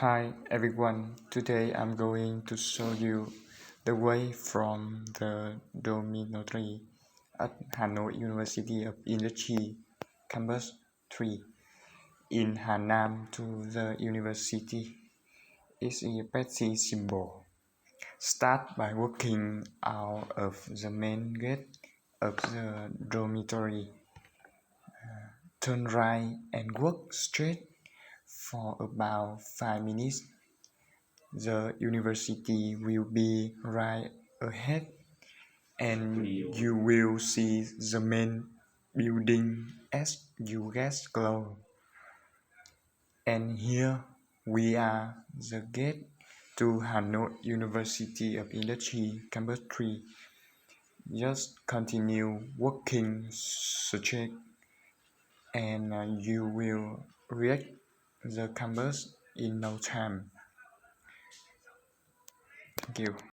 Hi everyone, today I'm going to show you the way from the dormitory at Hanoi University of Industry, Campus 3 in Hanam to the university. It's a pretty simple. Start by walking out of the main gate of the dormitory. Turn right and walk straight for about 5 minutes. The university will be right ahead and you will see the main building as you get close. And here we are the gate to Hanoi University of Industry Campus 3. Just continue walking straight and you will reach the campus in no time. Thank you.